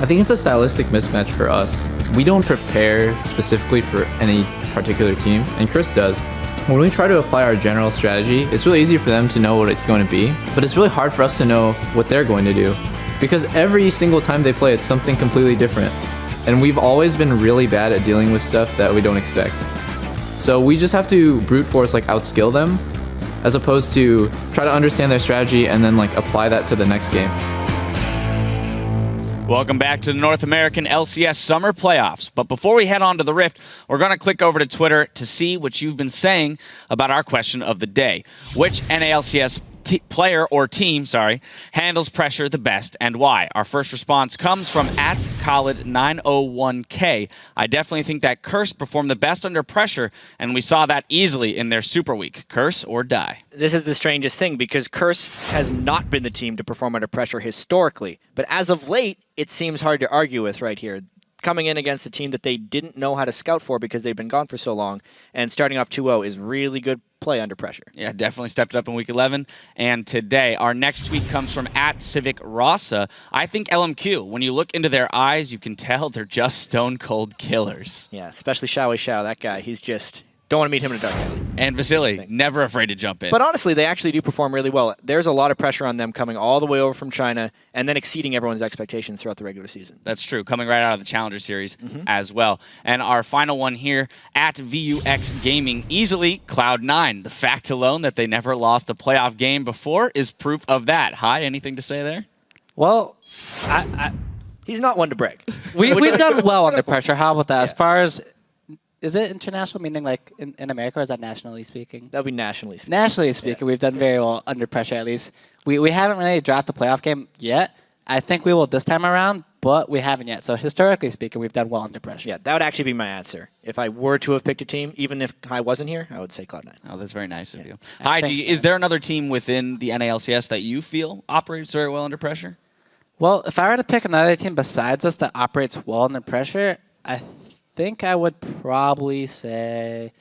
I think it's a stylistic mismatch for us. We don't prepare specifically for any particular team, and Chris does. When we try to apply our general strategy, it's really easy for them to know what it's going to be, but it's really hard for us to know what they're going to do. Because every single time they play, it's something completely different. And we've always been really bad at dealing with stuff that we don't expect. So we just have to brute force, like, outskill them, as opposed to try to understand their strategy and then, like, apply that to the next game. Welcome back to the North American LCS Summer Playoffs. But before we head on to the Rift, we're going to click over to Twitter to see what you've been saying about our question of the day. Which NALCS player or team, handles pressure the best and why? Our first response comes from @Khalid901K. I definitely think that Curse performed the best under pressure, and we saw that easily in their Super Week. Curse or die? This is the strangest thing because Curse has not been the team to perform under pressure historically. But as of late, it seems hard to argue with right here. Coming in against a team that they didn't know how to scout for because they've been gone for so long, and starting off 2-0 is really good play under pressure. Yeah, definitely stepped it up in Week 11. And today, our next tweet comes from @CivicRasa. I think LMQ, when you look into their eyes, you can tell they're just stone cold killers. Yeah, especially Xiao, that guy. He's just... Don't want to meet him in a dark alley. And Vasily, never afraid to jump in. But honestly, they actually do perform really well. There's a lot of pressure on them coming all the way over from China and then exceeding everyone's expectations throughout the regular season. That's true, coming right out of the Challenger Series as well. And our final one here, @VUX Gaming, easily Cloud9. The fact alone that they never lost a playoff game before is proof of that. Hi, anything to say there? Well, he's not one to brag. We've done well under pressure. How about that? Yeah. As far as... Is it international, meaning like in America, or is that nationally speaking? That would be nationally speaking. Nationally speaking, we've done very well under pressure, at least. We haven't really dropped a playoff game yet. I think we will this time around, but we haven't yet. So historically speaking, we've done well under pressure. Yeah, that would actually be my answer. If I were to have picked a team, even if I wasn't here, I would say Cloud9. Oh, that's very nice of you. Hi, is there another team within the NALCS that you feel operates very well under pressure? Well, if I were to pick another team besides us that operates well under pressure, I think I would probably say,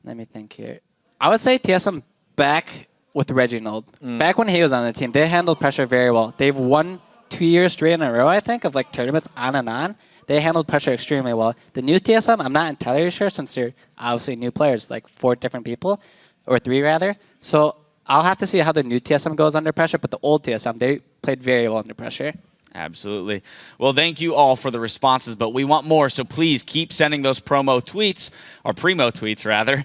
let me think here. I would say TSM back with Reginald. Back when he was on the team, they handled pressure very well. They've won 2 years straight in a row, I think, of like tournaments on and on. They handled pressure extremely well. The new TSM, I'm not entirely sure since they're obviously new players, like 4 different people, or 3 rather. So I'll have to see how the new TSM goes under pressure, but the old TSM, they played very well under pressure. Absolutely. Well, thank you all for the responses, but we want more, so please keep sending those promo tweets, or primo tweets rather,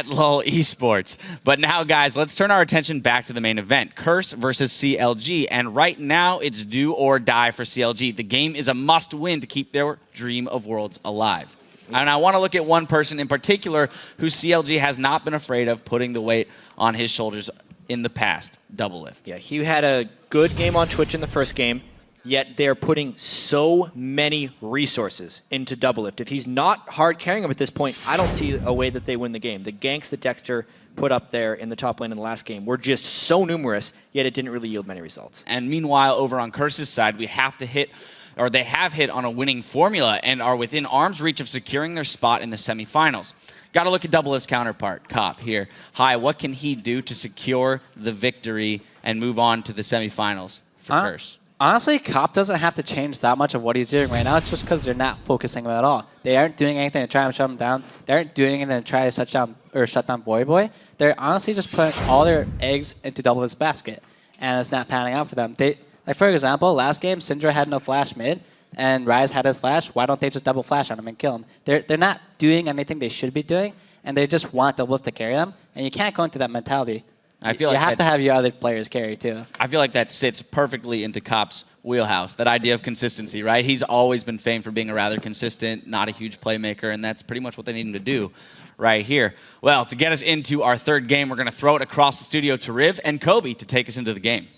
@LOL Esports. But now, guys, let's turn our attention back to the main event, Curse versus CLG, and right now it's do or die for CLG. The game is a must-win to keep their dream of worlds alive. And I want to look at one person in particular who CLG has not been afraid of putting the weight on his shoulders in the past, Doublelift. Yeah, he had a good game on Twitch in the first game. Yet they're putting so many resources into Doublelift. If he's not hard carrying him at this point, I don't see a way that they win the game. The ganks that Dexter put up there in the top lane in the last game were just so numerous, yet it didn't really yield many results. And meanwhile, over on Curse's side, we have to hit, or they have hit on a winning formula and are within arm's reach of securing their spot in the semifinals. Got to look at Doublelift's counterpart, Cop, here. Hi, what can he do to secure the victory and move on to the semifinals for Curse? Honestly, Cop doesn't have to change that much of what he's doing right now. It's just because they're not focusing him at all. They aren't doing anything to try and shut him down. They aren't doing anything to try to shut down Voyboy. They're honestly just putting all their eggs into Doublelift's basket, and it's not panning out for them. Like for example, last game, Syndra had no flash mid, and Ryze had his flash. Why don't they just double flash on him and kill him? They're not doing anything they should be doing, and they just want Doublelift to carry them, and you can't go into that mentality. I feel you like have to have your other players carry too. I feel like that sits perfectly into Cop's wheelhouse, that idea of consistency, right? He's always been famed for being a rather consistent, not a huge playmaker, and that's pretty much what they need him to do right here. Well, to get us into our third game, we're going to throw it across the studio to Riv and Kobe to take us into the game.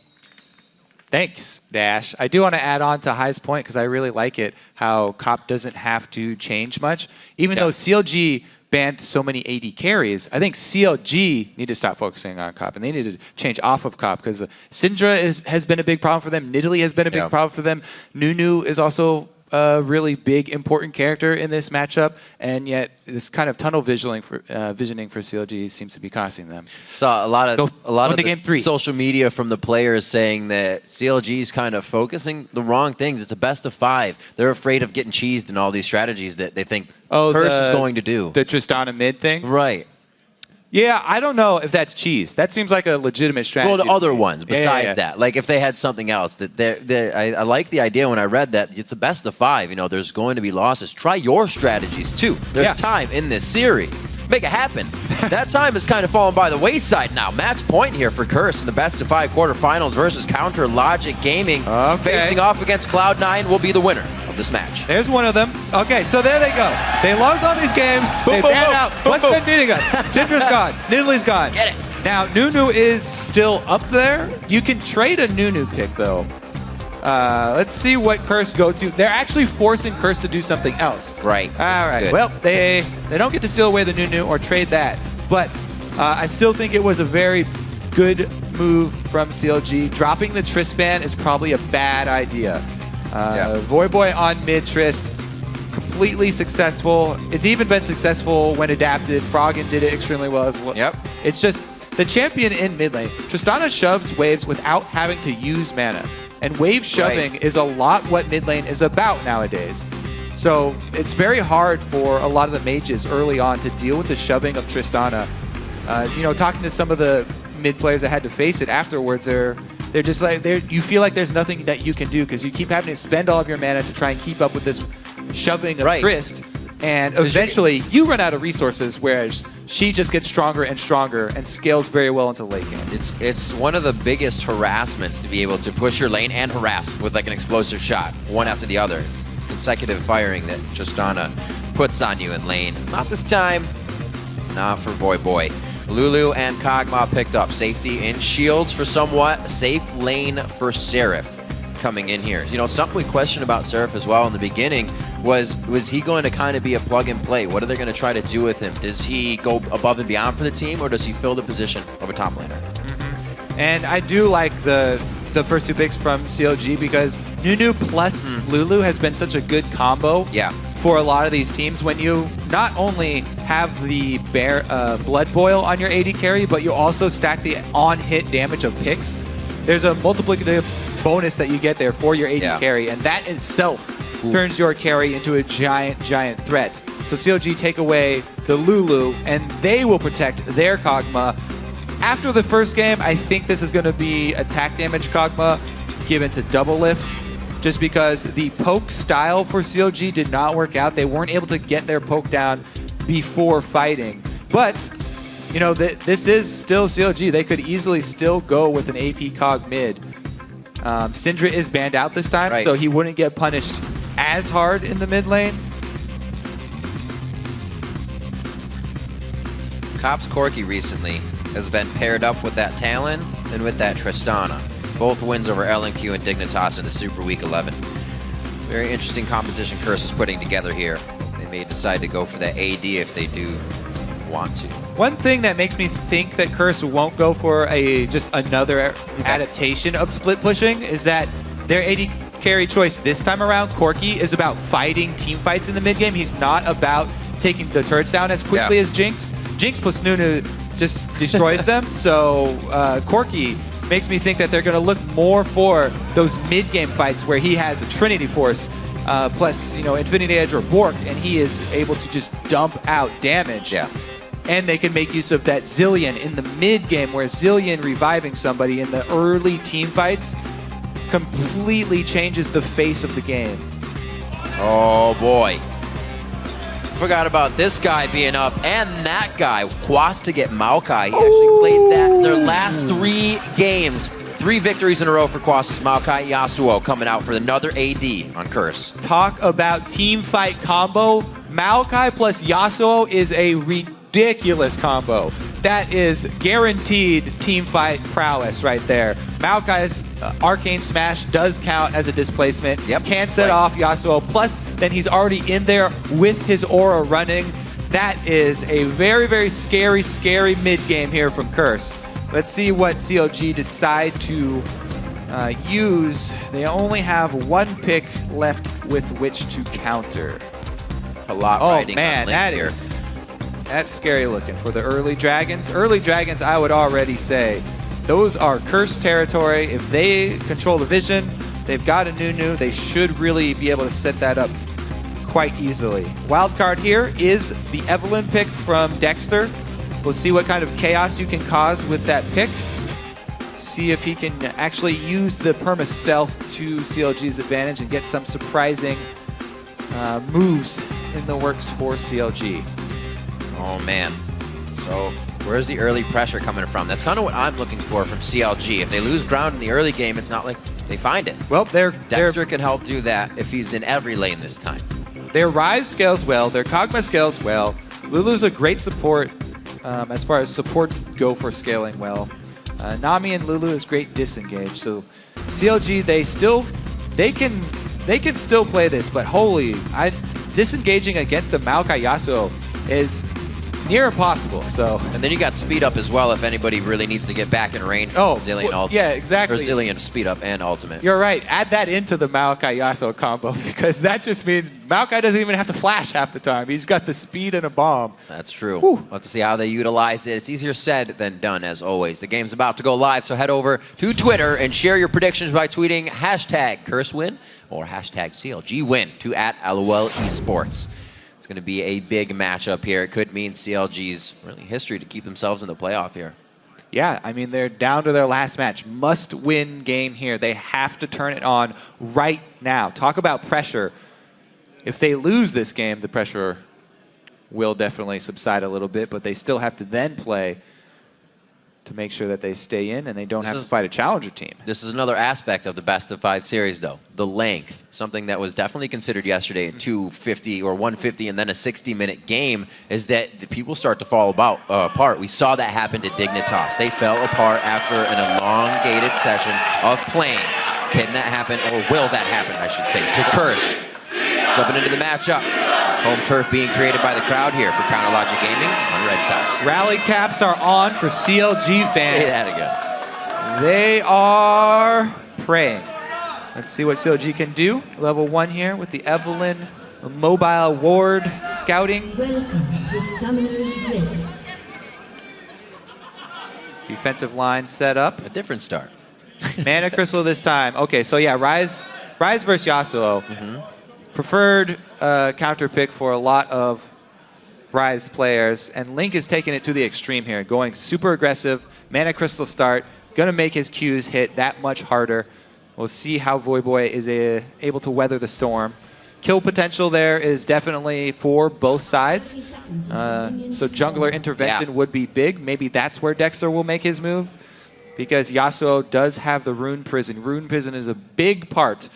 Thanks, Dash. I do want to add on to High's point because I really like it, how Cop doesn't have to change much. Even though CLG banned so many AD carries, I think CLG need to stop focusing on Cop, and they need to change off of Cop because Syndra has been a big problem for them. Nidalee has been a big problem for them. Nunu is also a really big, important character in this matchup, and yet this kind of tunnel visioning for CLG seems to be costing them. So a lot of the game 3. social media from the players saying that CLG is kind of focusing the wrong things. It's a best of 5. They're afraid of getting cheesed in all these strategies that they think Curse is going to do. The Tristana mid thing? Right. Yeah, I don't know if that's cheese. That seems like a legitimate strategy. Well, the other ones besides Yeah. that, like if they had something else, that I like the idea when I read that it's a best of 5. You know, there's going to be losses. Try your strategies too. There's time in this series. Make it happen. That time is kind of fallen by the wayside now. Match point here for Curse in the best of 5 quarterfinals versus Counter Logic Gaming. Facing off against Cloud9 will be the winner of this match. There's one of them. Okay, so there they go. They lost all these games. They banned out. What's been beating us? Syndra's gone. Nidalee gone. Get it. Now, Nunu is still up there. You can trade a Nunu pick, though. Let's see what Curse go to. They're actually forcing Curse to do something else. Right. All right. Well, they don't get to steal away the Nunu or trade that. But I still think it was a very good move from CLG. Dropping the Trist ban is probably a bad idea. Voyboy on mid Trist. Completely successful. It's even been successful when adapted. Froggen did it extremely well as well. Yep. It's just the champion in mid lane. Tristana shoves waves without having to use mana. And wave shoving is a lot what mid lane is about nowadays. So it's very hard for a lot of the mages early on to deal with the shoving of Tristana. You know, talking to some of the mid players that had to face it afterwards, they're just like, you feel like there's nothing that you can do because you keep having to spend all of your mana to try and keep up with this shoving of Trist, and eventually you run out of resources, whereas she just gets stronger and stronger and scales very well into late game. It's one of the biggest harassments to be able to push your lane and harass with like an explosive shot, one after the other. It's consecutive firing that Tristana puts on you in lane. Not this time. Not for Voyboy. Lulu and Kog'Maw picked up safety and shields for somewhat safe lane for Seraph coming in here. You know, something we questioned about Seraph as well in the beginning was he going to kind of be a plug and play? What are they going to try to do with him? Does he go above and beyond for the team, or does he fill the position of a top laner? And I do like the first 2 picks from CLG because Nunu plus Lulu has been such a good combo for a lot of these teams. When you not only have the Blood Boil on your AD carry, but you also stack the on-hit damage of picks, there's a multiplicative bonus that you get there for your AD carry, and that itself turns your carry into a giant threat. So CLG take away the Lulu, and they will protect their Kog'Maw. After the first game, I think this is going to be attack damage Kog'Maw given to double lift, just because the poke style for CLG did not work out. They weren't able to get their poke down before fighting. But, you know, this is still CLG. They could easily still go with an AP Cog mid. Syndra is banned out this time, so he wouldn't get punished as hard in the mid lane. Cop's Corki recently has been paired up with that Talon and with that Tristana. Both wins over LNQ and Dignitas in the Super Week 11. Very interesting composition Curse is putting together here. They may decide to go for that AD if they do want to. One thing that makes me think that Curse won't go for just another adaptation of split pushing is that their AD carry choice this time around, Corki, is about fighting team fights in the mid game. He's not about taking the turrets down as quickly as Jinx. Jinx plus Nunu just destroys them. So Corki makes me think that they're going to look more for those mid game fights where he has a Trinity Force plus, you know, Infinity Edge or Bork, and he is able to just dump out damage. And they can make use of that Zillion in the mid game, where Zillion reviving somebody in the early team fights completely changes the face of the game. Oh boy. Forgot about this guy being up and that guy. Quas to get Maokai. He actually played that in their last 3 games. 3 victories in a row for Quas. Maokai Yasuo coming out for another AD on Curse. Talk about team fight combo. Maokai plus Yasuo is a ridiculous combo. That is guaranteed team fight prowess right there. Maokai's Arcane Smash does count as a displacement. Can set off Yasuo. Plus, then he's already in there with his aura running. That is a very, very scary mid game here from Curse. Let's see what CLG decide to use, they only have one pick left with which to counter. A lot Oh riding man, on Link here. that's scary looking for the early dragons. Early dragons, I would already say, those are cursed territory. If they control the vision, they've got a Nunu, they should really be able to set that up quite easily. Wild card here is the Evelyn pick from Dexter. We'll see what kind of chaos you can cause with that pick. See if he can actually use the perma stealth to CLG's advantage and get some surprising moves in the works for CLG. Oh man. So where's the early pressure coming from? That's kind of what I'm looking for from CLG. If they lose ground in the early game, it's not like they find it. Well, Dexter can help do that if he's in every lane this time. their Ryze scales well, their Kog'Maw scales well. Lulu's a great support as far as supports go for scaling well. Nami and Lulu is great disengage. So CLG, they can still play this, but holy, disengaging against a Maokai Yasuo is near impossible. So And then you got speed up as well if anybody really needs to get back in range. Oh, Zillion well, ultimate. yeah, exactly. Or Zillion speed up and ultimate. you're right. Add that into the Maokai Yasuo combo because that just means Maokai doesn't even have to flash half the time. He's got the speed and a bomb. That's true. Whew. We'll have to see how they utilize it. It's easier said than done, as always. The game's about to go live, so head over to Twitter and share your predictions by tweeting hashtag CurseWin or hashtag CLGWin to @LOL Esports. It's going to be a big matchup here. It could mean CLG's really history to keep themselves in the playoff here. Yeah, I mean, they're down to their last match. Must-win game here. They have to turn it on right now. Talk about pressure. If they lose this game, the pressure will definitely subside a little bit, but they still have to then play to make sure that they stay in and they don't have to fight a challenger team. This is another aspect of the best-of-5 series, though. The length, something that was definitely considered yesterday in 250 or 150 and then a 60-minute game, is that the people start to fall apart. We saw that happen to Dignitas. They fell apart after an elongated session of playing. Can that happen, or will that happen, I should say, to Curse? Jumping into the matchup. Home turf being created by the crowd here for Counter Logic Gaming on red side. Rally caps are on for CLG fans. Say that again. They are praying. Let's see what CLG can do. Level 1 here with the Evelyn mobile ward scouting. Welcome to Summoner's Rift. Defensive line set up. A different start. Mana Crystal this time. Okay, so yeah, Ryze versus Yasuo. Preferred counter pick for a lot of Ryze players, and Link is taking it to the extreme here, going super aggressive. Mana Crystal start, gonna make his Qs hit that much harder. We'll see how Voyboy is able to weather the storm. Kill potential there is definitely for both sides. So jungler intervention would be big. Maybe that's where Dexter will make his move, because Yasuo does have the Rune Prison. Rune Prison is a big part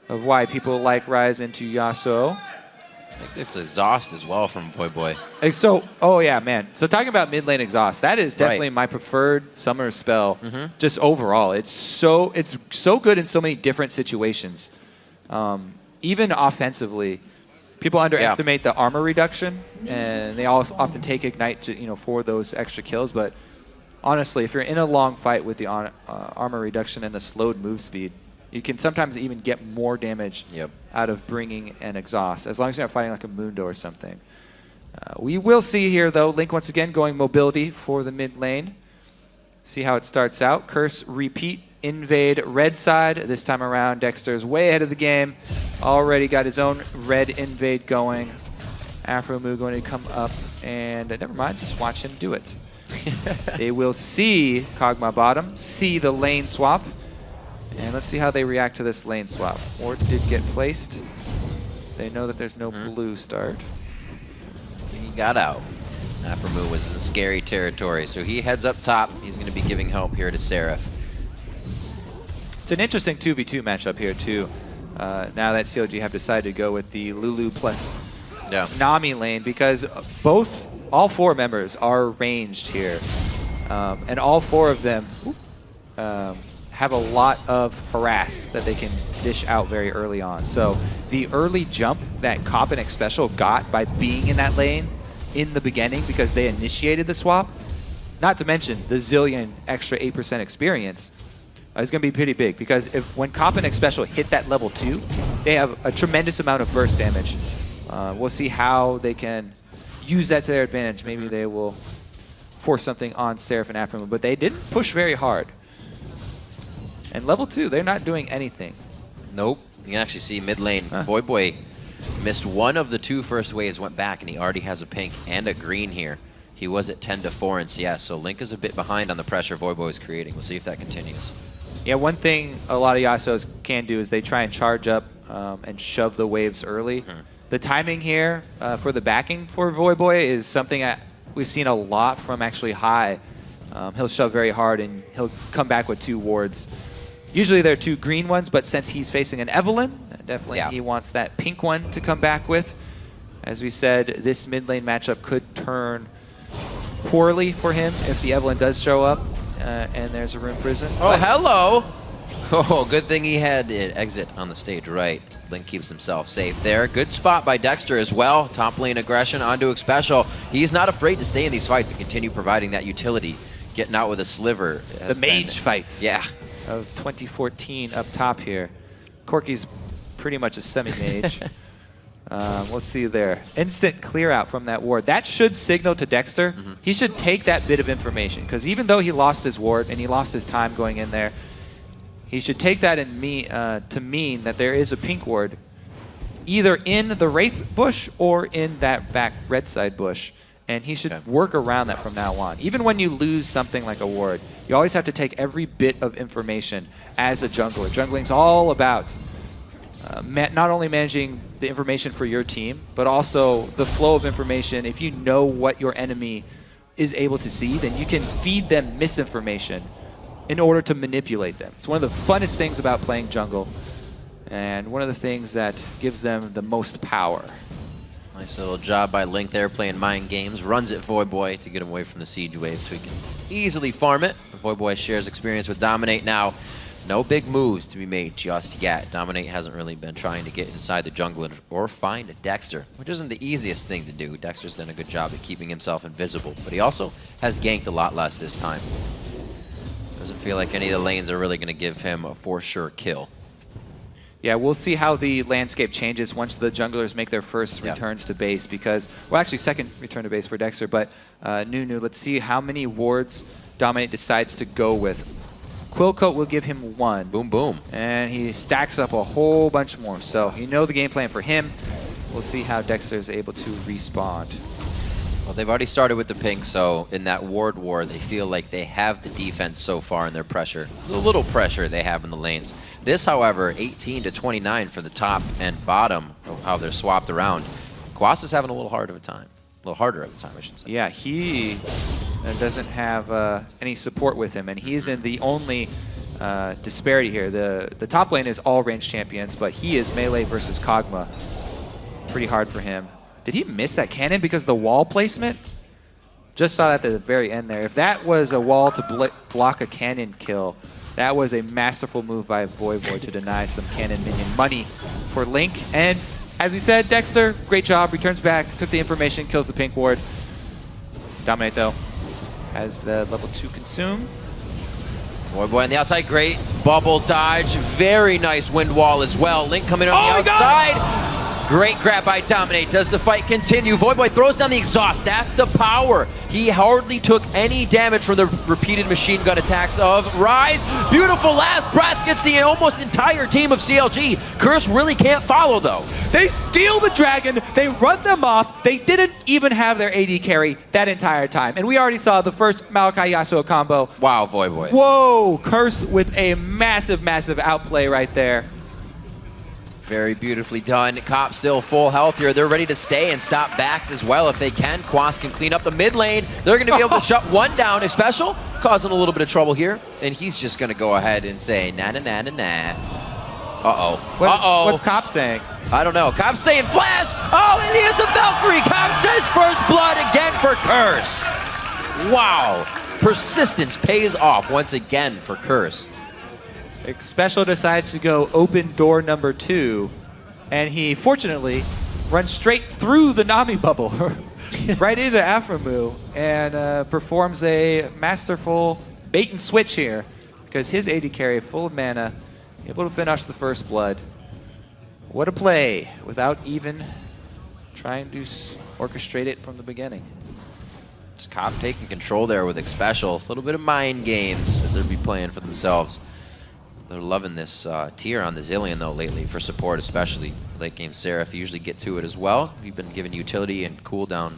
of why people like Ryze into Yasuo. I think there's exhaust as well from Voyboy. So, oh yeah, man. So talking about mid lane exhaust, that is definitely my preferred summer spell. Just overall, it's so good in so many different situations. Even offensively, people underestimate the armor reduction, and they often take ignite to, for those extra kills. But honestly, if you're in a long fight with the armor reduction and the slowed move speed, you can sometimes even get more damage out of bringing an exhaust, as long as you're not fighting like a Mundo or something. We will see here, though, Link once again going mobility for the mid lane. See how it starts out. Curse repeat, invade red side. This time around, Dexter's way ahead of the game. Already got his own red invade going. Afromu going to come up, and never mind, just watch him do it. They will see Kog'Maw bottom, see the lane swap. And let's see how they react to this lane swap. Ward did get placed. They know that there's no blue start. He got out. Afromu was in scary territory, so he heads up top. He's going to be giving help here to Seraph. It's an interesting 2v2 matchup here, too. Now that CLG have decided to go with the Lulu plus Nami lane, because all four members are ranged here. And all four of them have a lot of harass that they can dish out very early on. So the early jump that Cop and X Special got by being in that lane in the beginning, because they initiated the swap, not to mention the zillion extra 8% experience, is going to be pretty big, because if when Cop and X Special hit that level 2, they have a tremendous amount of burst damage. We'll see how they can use that to their advantage. Maybe they will force something on Seraph and Afromoon, but they didn't push very hard. And level 2, they're not doing anything. Nope. You can actually see mid lane. Voyboy missed one of the 2 first waves, went back, and he already has a pink and a green here. He was at 10-4 in CS, so Link is a bit behind on the pressure Voyboy is creating. We'll see if that continues. Yeah, one thing a lot of Yasuos can do is they try and charge up and shove the waves early. The timing here for the backing for Voyboy is something that we've seen a lot from actually High. He'll shove very hard and he'll come back with 2 wards. Usually they're 2 green ones, but since he's facing an Evelynn, definitely he wants that pink one to come back with. As we said, this mid lane matchup could turn poorly for him if the Evelynn does show up and there's a Rune Prison. Oh, hello! Oh, good thing he had an exit on the stage right. Link keeps himself safe there. Good spot by Dexter as well. Top lane aggression onto Xpecial. He's not afraid to stay in these fights and continue providing that utility. Getting out with a sliver. The mage fights of 2014 up top here. Corky's pretty much a semi-mage. We'll see there. Instant clear out from that ward. That should signal to Dexter. He should take that bit of information, because even though he lost his ward and he lost his time going in there, he should take that to mean that there is a pink ward either in the Wraith bush or in that back red side bush. And he should work around that from now on. Even when you lose something like a ward, you always have to take every bit of information as a jungler. Jungling's all about not only managing the information for your team, but also the flow of information. If you know what your enemy is able to see, then you can feed them misinformation in order to manipulate them. It's one of the funnest things about playing jungle, and one of the things that gives them the most power. Nice little job by Link there, playing mind games. Runs at Voyboy to get him away from the siege wave so he can easily farm it. Voyboy shares experience with Dominate now. No big moves to be made just yet. Dominate hasn't really been trying to get inside the jungle or find a Dexter, which isn't the easiest thing to do. Dexter's done a good job at keeping himself invisible, but he also has ganked a lot less this time. Doesn't feel like any of the lanes are really going to give him a for sure kill. Yeah, we'll see how the landscape changes once the junglers make their first returns to base, because, well, actually second return to base for Dexter, but Nunu, let's see how many wards Dominate decides to go with. Quillcoat will give him 1. Boom, boom. And he stacks up a whole bunch more. So you know the game plan for him. We'll see how Dexter is able to respond. Well, they've already started with the pink, so in that ward war, they feel like they have the defense so far in their pressure. The little pressure they have in the lanes. This, however, 18-29 for the top and bottom of how they're swapped around. Quas is having a little harder of a time. A little harder of a time, I should say. Yeah, he doesn't have any support with him, and he's in the only disparity here. The top lane is all range champions, but he is melee versus Kog'Maw. Pretty hard for him. Did he miss that cannon because of the wall placement? Just saw that at the very end there. If that was a wall to block a cannon kill, that was a masterful move by Voyboy to deny some cannon minion money for Link. And as we said, Dexter, great job, returns back, took the information, kills the pink ward. Dominate, though, has the level 2 consume. Voyboy on the outside, great bubble dodge. Very nice wind wall as well. Link coming on the outside. Great grab by Dominate. Does the fight continue? Voyboy throws down the exhaust. That's the power. He hardly took any damage from the repeated machine gun attacks of Rise. Beautiful last breath gets the almost entire team of CLG. Curse really can't follow, though. They steal the dragon. They run them off. They didn't even have their AD carry that entire time. And we already saw the first Maokai Yasuo combo. Wow, Voyboy. Whoa, Curse with a massive, massive outplay right there. Very beautifully done. Cop still full health here. They're ready to stay and stop backs as well if they can. Quas can clean up the mid lane. They're going to be able to shut one down. Xpecial causing a little bit of trouble here. And he's just going to go ahead and say, nah, nah, nah, nah, nah. Uh-oh. What's Cop saying? I don't know. Cop's saying flash. Oh, and he has the Valkyrie. Cop says first blood again for Curse. Wow. Persistence pays off once again for Curse. Xpecial decides to go open door number 2, and he fortunately runs straight through the Nami bubble, right into Afromu, and performs a masterful bait and switch here. because his AD carry, full of mana, able to finish the first blood. What a play without even trying to orchestrate it from the beginning. Just Cop taking control there with Xpecial. A little bit of mind games that they'll be playing for themselves. They're loving this tier on the Zillion, though, lately, for support especially. Late game Seraph, you usually get to it as well. You've been given utility and cooldown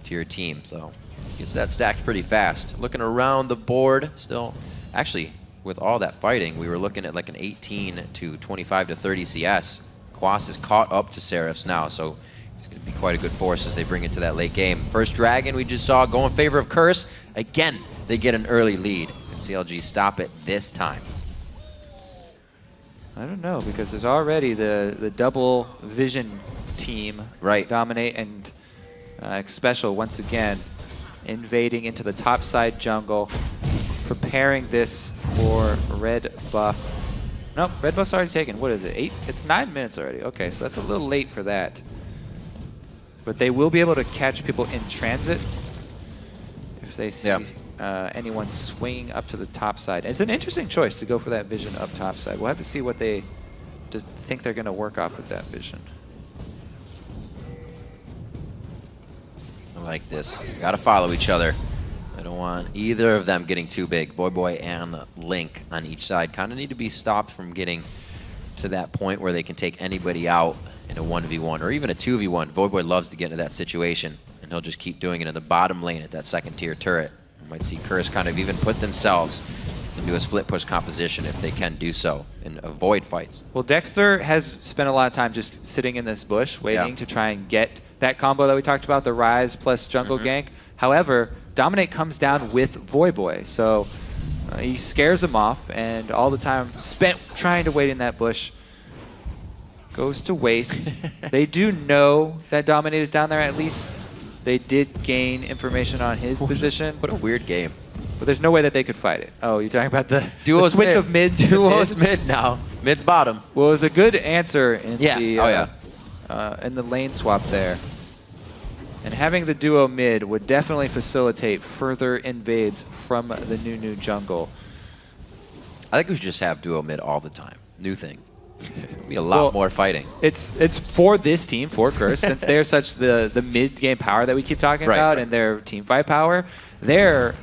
to your team, so gets that stacked pretty fast. Looking around the board, still, actually, with all that fighting, we were looking at like an 18 to 25 to 30 CS. Quas is caught up to Seraphs now, so it's going to be quite a good force as they bring it to that late game. First Dragon we just saw go in favor of Curse. Again, they get an early lead, and CLG stop it this time. I don't know, because there's already the double vision team. Right. Dominate and Xpecial once again invading into the top side jungle, preparing this for red buff. Nope, red buff's already taken. What is it, 8? It's 9 minutes already. Okay, so that's a little late for that. But they will be able to catch people in transit if they see anyone swinging up to the top side. It's an interesting choice to go for that vision up top side. We'll have to see what they think they're going to work off with that vision. I like this. Got to follow each other. I don't want either of them getting too big. Voyboy and Link on each side kind of need to be stopped from getting to that point where they can take anybody out in a 1v1 or even a 2v1. Voyboy loves to get into that situation, and he'll just keep doing it in the bottom lane at that second tier turret. You might see Curse kind of even put themselves into a split push composition if they can do so and avoid fights. Well, Dexter has spent a lot of time just sitting in this bush waiting to try and get that combo that we talked about, the Rise plus jungle gank. However, Dominate comes down with Voyboy, so he scares him off, and all the time spent trying to wait in that bush goes to waste. They do know that Dominate is down there at least. They did gain information on his position. What a weird game. But there's no way that they could fight it. Oh, you're talking about the switch mid. of mids? Duo's mid now. Mid's bottom. Well, it was a good answer in the in the lane swap there. And having the duo mid would definitely facilitate further invades from the new jungle. I think we should just have duo mid all the time. New thing. It'll be a lot more fighting. It's for this team, for Curse, since they're such the mid-game power that we keep talking about and their team fight power. They're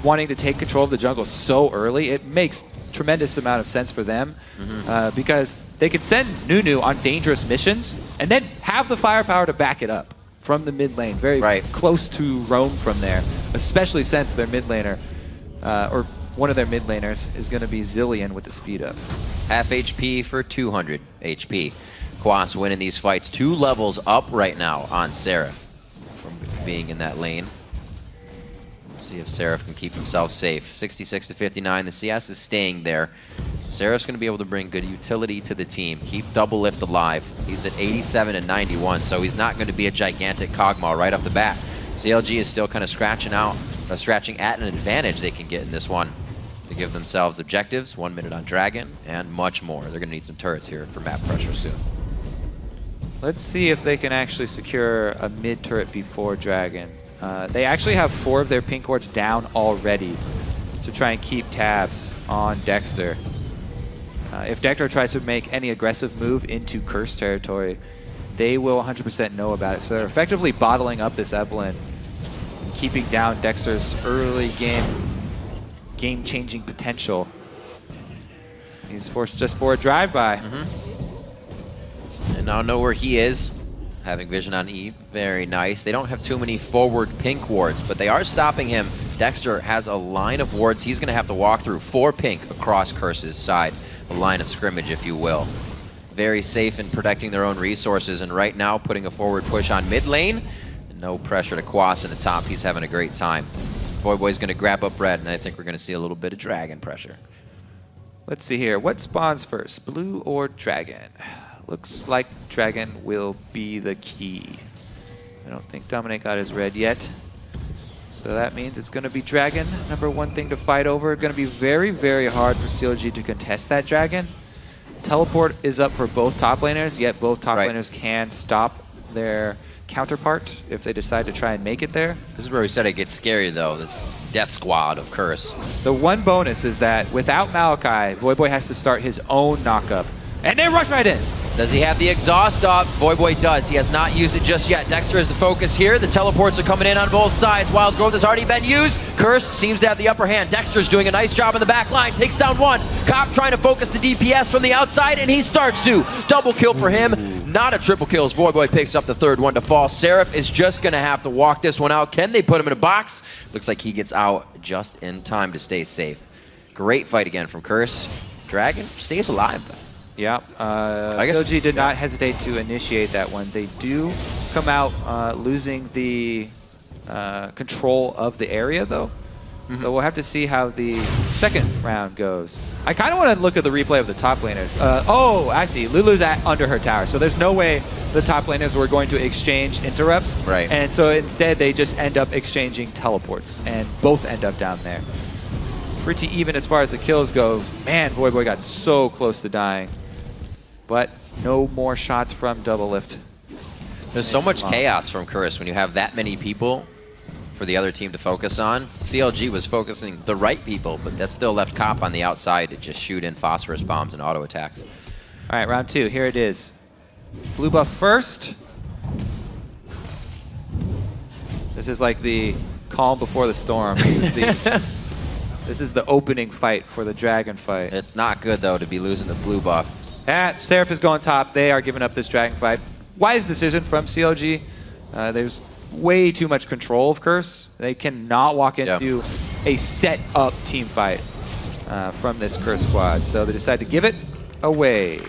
wanting to take control of the jungle so early. It makes tremendous amount of sense for them because they could send Nunu on dangerous missions and then have the firepower to back it up from the mid lane, very close to roam from there, especially since their mid laner, or one of their mid laners, is going to be Zillion with the speed up. Half HP for 200 HP. Quas winning these fights 2 levels up right now on Seraph from being in that lane. See if Seraph can keep himself safe. 66 to 59, the CS is staying there. Seraph's going to be able to bring good utility to the team. Keep Double Lift alive. He's at 87 and 91, so he's not going to be a gigantic Kog'Maw right off the bat. CLG is still kind of scratching at an advantage they can get in this one to give themselves objectives, 1 minute on Dragon, and much more. They're going to need some turrets here for map pressure soon. Let's see if they can actually secure a mid turret before Dragon. They actually have 4 of their pink wards down already to try and keep tabs on Dexter. If Dexter tries to make any aggressive move into Curse territory, they will 100% know about it. So they're effectively bottling up this Evelynn and keeping down Dexter's early game-changing potential. He's forced just for a drive-by. And now know where he is. Having vision on E, very nice. They don't have too many forward pink wards, but they are stopping him. Dexter has a line of wards he's going to have to walk through. 4 pink across Curse's side. A line of scrimmage, if you will. Very safe in protecting their own resources, and right now putting a forward push on mid lane. And no pressure to Quas in the top. He's having a great time. Voyboy's going to grab up red, and I think we're going to see a little bit of Dragon pressure. Let's see here. What spawns first, blue or Dragon? Looks like Dragon will be the key. I don't think Dominate got his red yet. So that means it's going to be Dragon, #1 thing to fight over. Going to be very, very hard for CLG to contest that Dragon. Teleport is up for both top laners, yet both top laners can stop their counterpart if they decide to try and make it there. This is where we said it gets scary, though. This death squad of Curse. The one bonus is that without Malachi, Voyboy has to start his own knockup. And they rush right in. Does he have the exhaust up? Voyboy does. He has not used it just yet. Dexter is the focus here. The teleports are coming in on both sides. Wild Growth has already been used. Curse seems to have the upper hand. Dexter's doing a nice job in the back line. Takes down one. Cop trying to focus the DPS from the outside, and he starts to. Double kill for him. Not a triple kill as Voyboy picks up the third one to fall. Seraph is just going to have to walk this one out. Can they put him in a box? Looks like he gets out just in time to stay safe. Great fight again from Curse. Dragon stays alive, though. Yeah, I guess CLG did not hesitate to initiate that one. They do come out losing the control of the area, though. So we'll have to see how the second round goes. I kind of want to look at the replay of the top laners. Oh, I see. Lulu's under her tower, so there's no way the top laners were going to exchange interrupts. Right. And so instead, they just end up exchanging teleports, and both end up down there. Pretty even as far as the kills go. Man, Voyboy got so close to dying. But no more shots from Double Lift. There's so much chaos from Curse when you have that many people for the other team to focus on. CLG was focusing the right people, but that still left Cop on the outside to just shoot in phosphorus bombs and auto attacks. All right, round two. Here it is. Blue buff first. This is like the calm before the storm. This is the opening fight for the Dragon fight. It's not good, though, to be losing the blue buff. Seraph is going top. They are giving up this Dragon fight. Wise decision from CLG. There's way too much control of Curse. They cannot walk into a set-up team fight from this Curse squad. So they decide to give it away.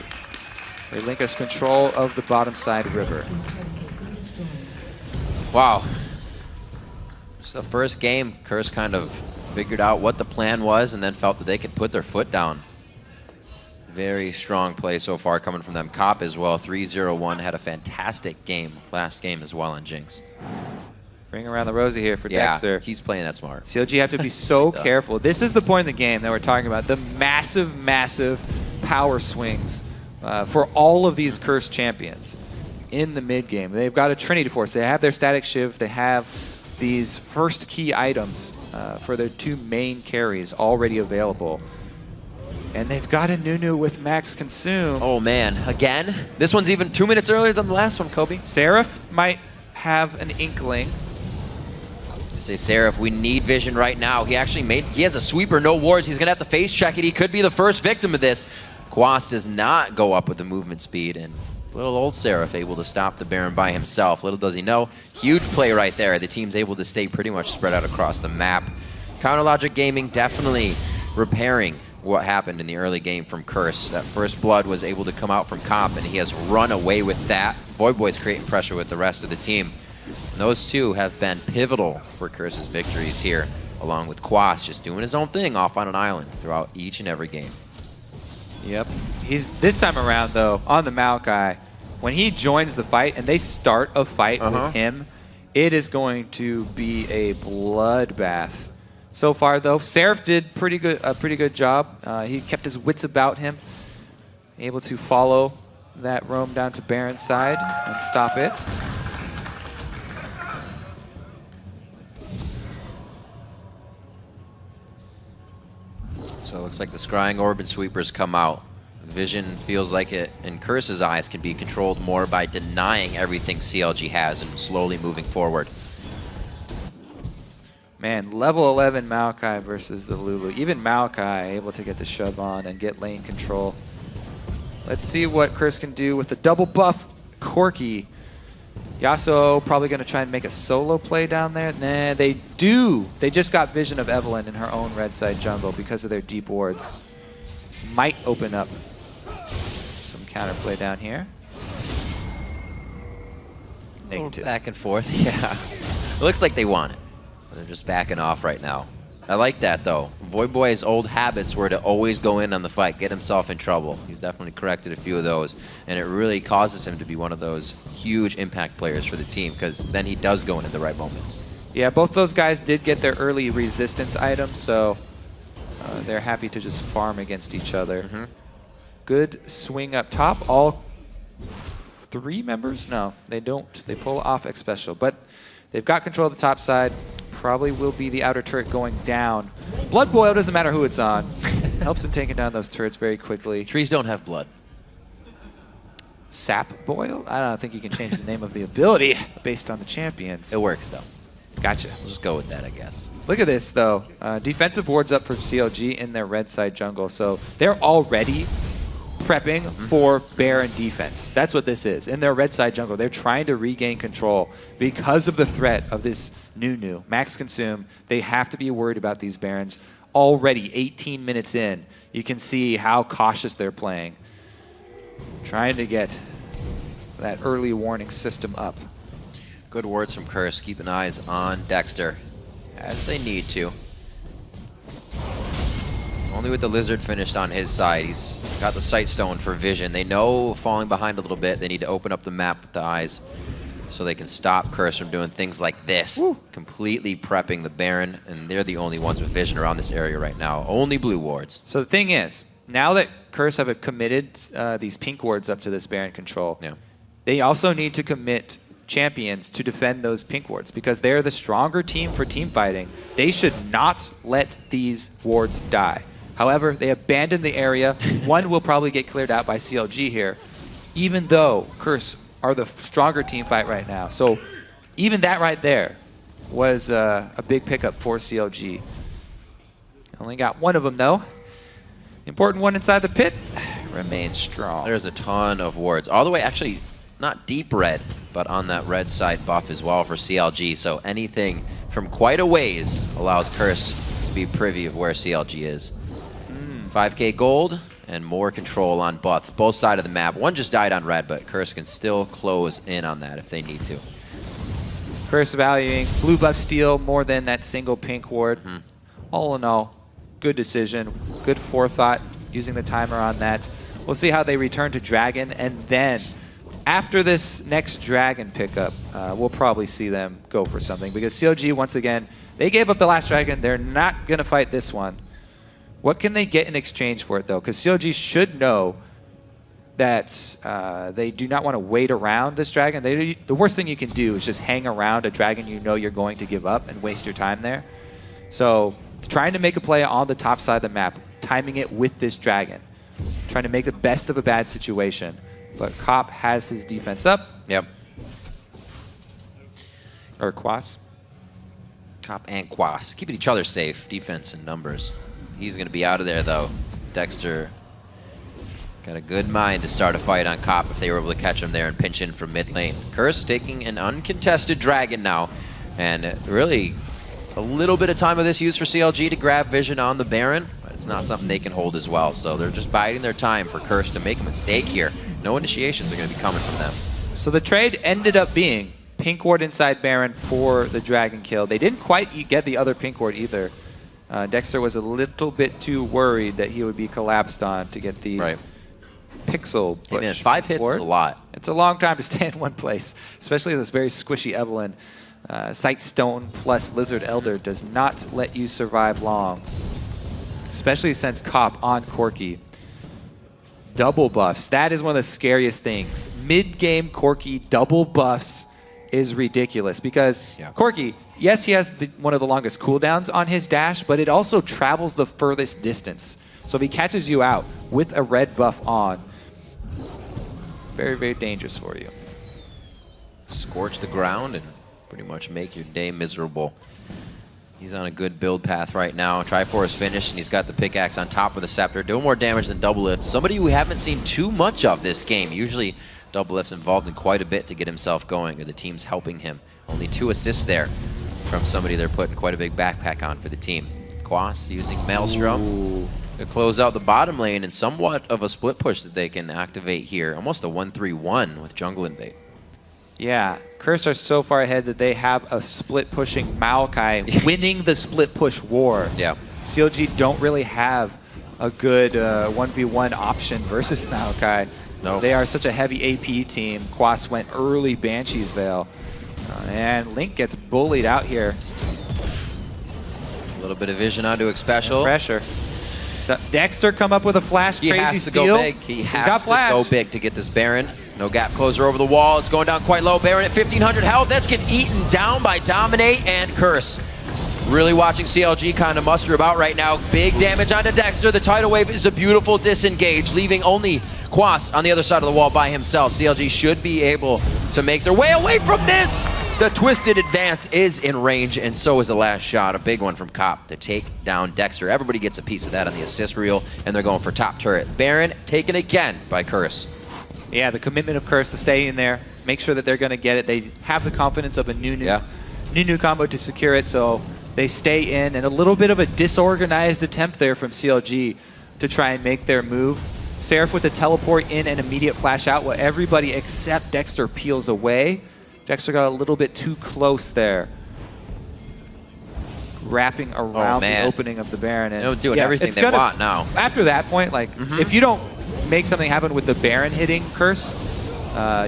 They link us control of the bottom side river. Wow. It's the first game. Curse kind of figured out what the plan was and then felt that they could put their foot down. Very strong play so far coming from them. Cop as well, 3-0-1, had a fantastic game, last game as well on Jinx. Bring around the rosy here for Dexter. He's playing that smart. CLG have to be so careful. This is the point in the game that we're talking about, the massive, massive power swings for all of these Curse champions in the mid game. They've got a Trinity Force. They have their Static Shiv. They have these first key items for their two main carries already available. And they've got a Nunu with max consume. Oh man, again? This one's even 2 minutes earlier than the last one, Kobe. Seraph might have an inkling. Say Seraph, we need vision right now. He has a sweeper, no wards. He's gonna have to face check it. He could be the first victim of this. Quas does not go up with the movement speed, and little old Seraph able to stop the Baron by himself. Little does he know, huge play right there. The team's able to stay pretty much spread out across the map. Counterlogic Gaming definitely repairing what happened in the early game from Curse. That first blood was able to come out from Cop, and he has run away with that. Voyboy's creating pressure with the rest of the team. And those two have been pivotal for Curse's victories here, along with Quas just doing his own thing off on an island throughout each and every game. Yep. He's this time around, though, on the Maokai, when he joins the fight and they start a fight with him, it is going to be a bloodbath. So far, though, Seraph did a pretty good job. He kept his wits about him, able to follow that roam down to Baron's side and stop it. So it looks like the Scrying Orb and Sweepers come out. Vision feels like it, in Curse's eyes, can be controlled more by denying everything CLG has and slowly moving forward. Man, level 11 Maokai versus the Lulu. Even Maokai able to get the shove on and get lane control. Let's see what Curse can do with the double buff Corki. Yasuo probably going to try and make a solo play down there. Nah, they do. They just got vision of Evelynn in her own red side jungle because of their deep wards. Might open up some counterplay down here. Negative. Back and forth, yeah. It looks like they want it. They're just backing off right now. I like that, though. Voyboy's old habits were to always go in on the fight, get himself in trouble. He's definitely corrected a few of those, and it really causes him to be one of those huge impact players for the team, because then he does go in at the right moments. Yeah, both those guys did get their early resistance items, so they're happy to just farm against each other. Good swing up top. All 3 members? No, they don't. They pull off X Special. But they've got control of the top side. Probably will be the outer turret going down. Blood Boil doesn't matter who it's on. Helps in taking down those turrets very quickly. Trees don't have blood. Sap Boil? I don't think you can change the name of the ability based on the champions. It works, though. Gotcha. We'll just go with that, I guess. Look at this, though. Defensive wards up for CLG in their red side jungle. So they're already prepping for Baron defense. That's what this is. In their red side jungle, they're trying to regain control because of the threat of this new max consume. They have to be worried about these Barons. Already 18 minutes in, you can see how cautious they're playing. Trying to get that early warning system up. Good words from Curse. Keeping eyes on Dexter as they need to. Only with the Lizard finished on his side. He's got the Sight Stone for vision. They know falling behind a little bit, they need to open up the map with the eyes so they can stop Curse from doing things like this. Woo. Completely prepping the Baron, and they're the only ones with vision around this area right now. Only blue wards. So the thing is, now that Curse have committed these pink wards up to this Baron control, they also need to commit champions to defend those pink wards because they're the stronger team for team fighting. They should not let these wards die. However, they abandoned the area. One will probably get cleared out by CLG here, even though Curse are the stronger team fight right now. So even that right there was a big pickup for CLG. Only got one of them, though. Important one inside the pit remains strong. There's a ton of wards. All the way, actually, not deep red, but on that red side buff as well for CLG. So anything from quite a ways allows Curse to be privy of where CLG is. 5k gold and more control on both sides of the map. One just died on red, but Curse can still close in on that if they need to. Curse valuing blue buff steal more than that single pink ward. All in all, good decision, good forethought using the timer on that. We'll see how they return to Dragon, and then after this next Dragon pickup, we'll probably see them go for something because CLG, once again, they gave up the last Dragon. They're not going to fight this one. What can they get in exchange for it, though? Because CLG should know that they do not want to wait around this Dragon. The worst thing you can do is just hang around a Dragon you know you're going to give up and waste your time there. So trying to make a play on the top side of the map, timing it with this Dragon, trying to make the best of a bad situation. But Cop has his defense up. Yep. Or Quas. Cop and Quas. Keeping each other safe. Defense and numbers. He's going to be out of there, though. Dexter got a good mind to start a fight on Cop if they were able to catch him there and pinch in from mid lane. Curse taking an uncontested Dragon now. And really, a little bit of time of this used for CLG to grab vision on the Baron. But it's not something they can hold as well. So they're just biding their time for Curse to make a mistake here. No initiations are going to be coming from them. So the trade ended up being pink ward inside Baron for the Dragon kill. They didn't quite get the other pink ward either. Dexter was a little bit too worried that he would be collapsed on to get the pixel push. Hey man, 5 hits is a lot. It's a long time to stay in one place, especially this very squishy Evelynn. Sight Stone plus Lizard Elder does not let you survive long, especially since Cop on Corki. Double buffs. That is one of the scariest things. Mid-game Corki double buffs is ridiculous because Corki, yes, he has one of the longest cooldowns on his dash, but it also travels the furthest distance. So if he catches you out with a red buff on, very, very dangerous for you. Scorch the ground and pretty much make your day miserable. He's on a good build path right now. Triforce finished, and he's got the pickaxe on top of the scepter. Doing more damage than Doublelift. Somebody we haven't seen too much of this game. Usually Doublelift's involved in quite a bit to get himself going, or the team's helping him. Only 2 assists there from somebody they're putting quite a big backpack on for the team. Quas using Maelstrom to close out the bottom lane, and somewhat of a split push that they can activate here. Almost a 1-3-1 with Jungle Invade. Yeah, Curse are so far ahead that they have a split-pushing Maokai winning the split-push war. Yeah. CLG don't really have a good 1v1 option versus Maokai. No. They are such a heavy AP team. Quas went early Banshee's Veil. And Link gets bullied out here. A little bit of vision onto X Special. Pressure. Dexter come up with a flash, He crazy has to steal. go big. He has to go big to get this Baron. No gap closer over the wall. It's going down quite low. Baron at 1,500 health. That's getting eaten down by Dominate and Curse. Really watching CLG kind of muster about right now. Big damage onto Dexter. The tidal wave is a beautiful disengage, leaving only Quas on the other side of the wall by himself. CLG should be able to make their way away from this. The twisted advance is in range, and so is the last shot. A big one from Cop to take down Dexter. Everybody gets a piece of that on the assist reel, and they're going for top turret. Baron taken again by Curse. Yeah, the commitment of Curse to stay in there, make sure that they're going to get it. They have the confidence of a new combo to secure it, so they stay in. And a little bit of a disorganized attempt there from CLG to try and make their move. Seraph with the teleport in and immediate flash out while everybody except Dexter peels away. Dexter got a little bit too close there. Wrapping around the opening of the Baron. And they're doing everything they want now. After that point, like, if you don't make something happen with the Baron hitting Curse,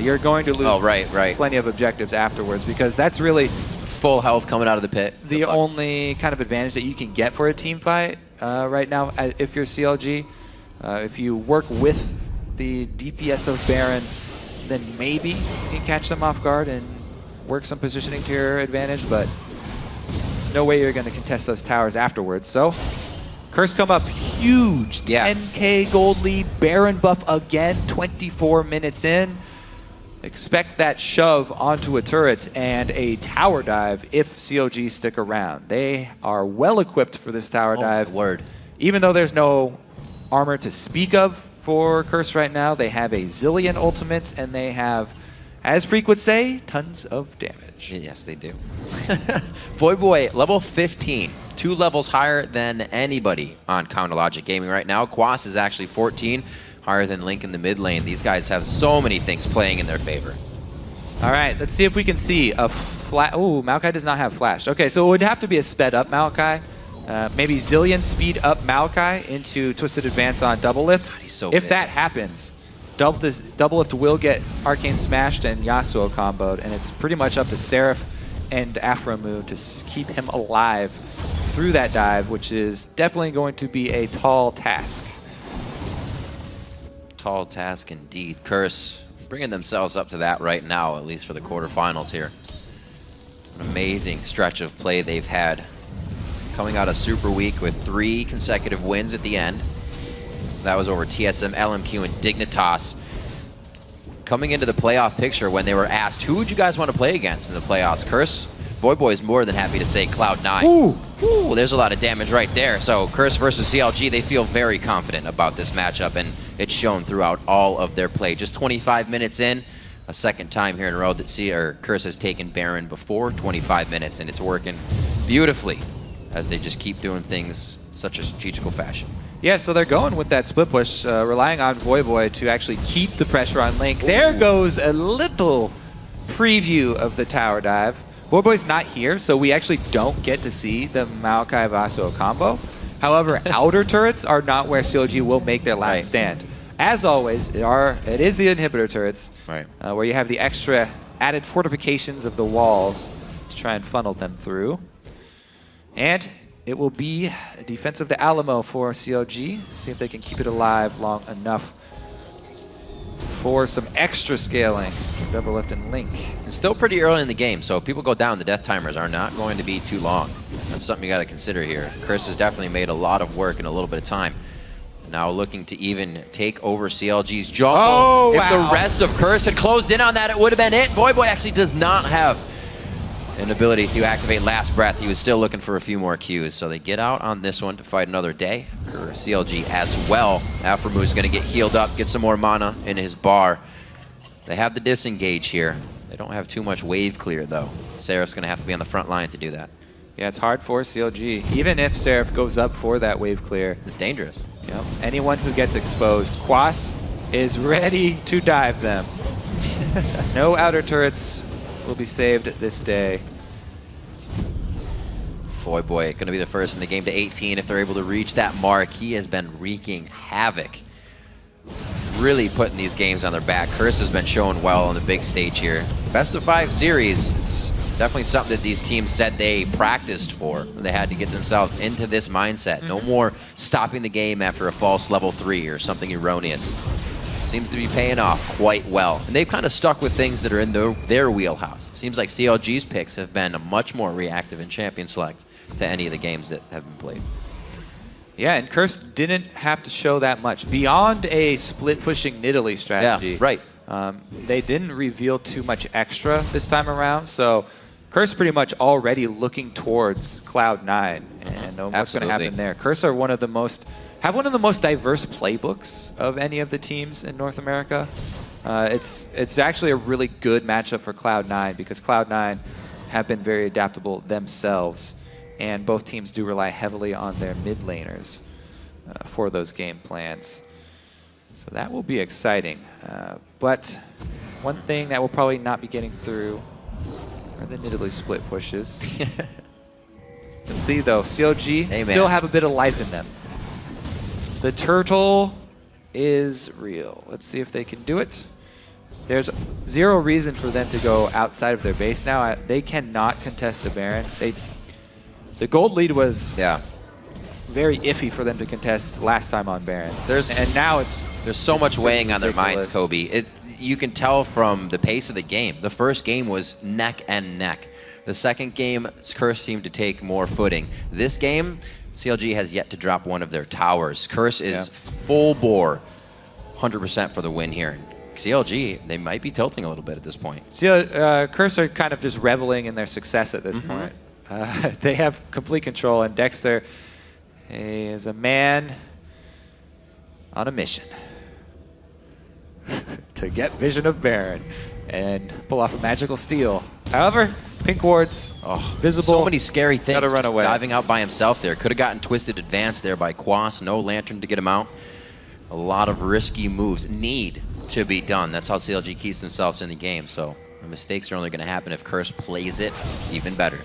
you're going to lose plenty of objectives afterwards, because that's really full health coming out of the pit. The only kind of advantage that you can get for a team fight right now if you're CLG. If you work with the DPS of Baron, then maybe you can catch them off guard and work some positioning to your advantage, but there's no way you're going to contest those towers afterwards. So Curse come up huge, 10k gold lead, Baron buff again, 24 minutes in. Expect that shove onto a turret and a tower dive if CLG stick around. They are well equipped for this tower dive. Even though there's no armor to speak of for Curse right now, they have a zillion ultimates, and they have, as Freak would say, tons of damage. Yes, they do. Voyboy, level 15, 2 levels higher than anybody on Counterlogic Gaming right now. Quas is actually 14, higher than Link in the mid lane. These guys have so many things playing in their favor. All right, let's see if we can see a flash. Oh, Maokai does not have flashed. Okay, so it would have to be a sped up Maokai. Maybe Zillion speed up Maokai into Twisted Advance on Double Lift. God, he's so if big. that happens, Double Lift will get Arcane smashed and Yasuo comboed, and it's pretty much up to Seraph and Aframu to keep him alive through that dive, which is definitely going to be a tall task. Tall task indeed. Curse bringing themselves up to that right now, at least for the quarterfinals here. An amazing stretch of play they've had. Coming out of Super Week with 3 consecutive wins at the end. That was over TSM, LMQ, and Dignitas. Coming into the playoff picture when they were asked, who would you guys want to play against in the playoffs? Curse, Voyboy is more than happy to say Cloud9. Ooh, there's a lot of damage right there. So Curse versus CLG, they feel very confident about this matchup, and it's shown throughout all of their play. Just 25 minutes in, a second time here in a row that Curse has taken Baron before 25 minutes, and it's working beautifully as they just keep doing things in such a strategical fashion. Yeah, so they're going with that split push, relying on Voyboy to actually keep the pressure on Link. Ooh. There goes a little preview of the tower dive. Voyboy's not here, so we actually don't get to see the Maokai Yasuo combo. However, outer turrets are not where CLG will make their last stand. As always, it is the inhibitor turrets, where you have the extra added fortifications of the walls to try and funnel them through. And it will be a defense of the Alamo for CLG. See if they can keep it alive long enough for some extra scaling. Double Lift and Link. It's still pretty early in the game, so if people go down, the death timers are not going to be too long. That's something you got to consider here. Curse has definitely made a lot of work in a little bit of time. Now looking to even take over CLG's jungle. If the rest of Curse had closed in on that, it would have been it. Voyboy actually does not have an ability to activate Last Breath. He was still looking for a few more Qs, so they get out on this one to fight another day. CLG as well. Aframu is going to get healed up, get some more mana in his bar. They have the disengage here. They don't have too much wave clear, though. Seraph's going to have to be on the front line to do that. Yeah, it's hard for CLG. Even if Seraph goes up for that wave clear, it's dangerous. Yep. Anyone who gets exposed, Quas is ready to dive them. No outer turrets will be saved this day. Voyboy going to be the first in the game to 18 if they're able to reach that mark. He has been wreaking havoc. Really putting these games on their back. Curse has been showing well on the big stage here. Best of 5 series. It's definitely something that these teams said they practiced for. They had to get themselves into this mindset. No more stopping the game after a false level 3 or something erroneous. seems to be paying off quite well. And they've kind of stuck with things that are in their wheelhouse. It seems like CLG's picks have been much more reactive in Champion Select to any of the games that have been played. Yeah, and Curse didn't have to show that much. Beyond a split-pushing Nidalee strategy, Yeah, right. They didn't reveal too much extra this time around, so Curse pretty much already looking towards Cloud9 and what's going to happen there. Curse are one of the most diverse playbooks of any of the teams in North America. It's actually a really good matchup for Cloud9 because Cloud9 have been very adaptable themselves, and both teams do rely heavily on their mid laners for those game plans. So that will be exciting. But one thing that will probably not be getting through are the Nidalee split pushes. Let's see though, CLG still have a bit of life in them. The turtle is real. Let's see if they can do it. There's zero reason for them to go outside of their base now. They cannot contest the Baron. The gold lead was very iffy for them to contest last time on Baron. And now there's so much weighing on their minds, Kobe. You can tell from the pace of the game. The first game was neck and neck. The second game, Curse seemed to take more footing. This game, CLG has yet to drop one of their towers. Curse is full bore, 100% for the win here. CLG, they might be tilting a little bit at this point. Curse are kind of just reveling in their success at this point. They have complete control, and Dexter is a man on a mission to get vision of Baron and pull off a magical steal. However, pink wards, visible. So many scary things. Gotta run away. Diving out by himself there. Could have gotten twisted advance there by Quas. No lantern to get him out. A lot of risky moves need to be done. That's how CLG keeps themselves in the game. So the mistakes are only going to happen if Curse plays it even better.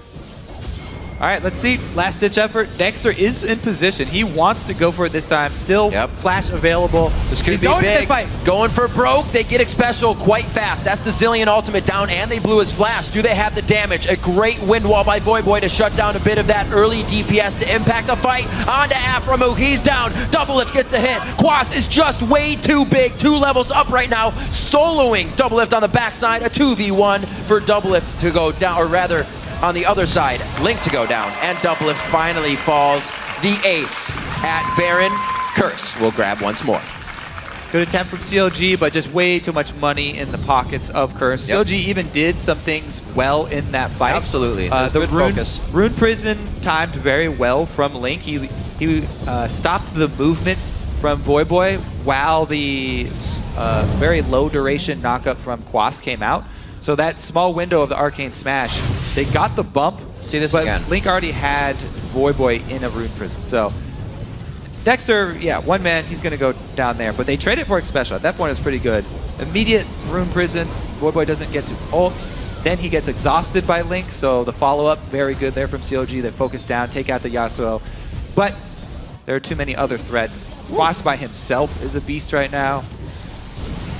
All right, let's see. Last-ditch effort. Dexter is in position. He wants to go for it this time. Still flash available. This could be big. Going for broke. They get special quite fast. That's the Zillion ultimate down, and they blew his flash. Do they have the damage? A great wind wall by Voyboy to shut down a bit of that early DPS to impact the fight. On to Aframu. He's down. Doublelift gets the hit. Quas is just way too big. 2 levels up right now. Soloing Doublelift on the backside. A 2v1 for Doublelift to go down, or rather, on the other side, Link to go down, and Doublelift finally falls. The ace at Baron. Curse will grab once more. Good attempt from CLG, but just way too much money in the pockets of Curse. CLG even did some things well in that fight. Absolutely. The good focus. Rune Prison timed very well from Link. He stopped the movements from Voyboy while the very low duration knockup from Quas came out. So that small window of the Arcane Smash, they got the bump. See this but again. Link already had Voyboy in a Rune Prison. So Dexter, one man, he's going to go down there. But they traded for Special. At that point, it's pretty good. Immediate Rune Prison. Voyboy doesn't get to ult. Then he gets exhausted by Link. So the follow-up, very good there from CLG. They focus down, take out the Yasuo. But there are too many other threats. Quas by himself is a beast right now.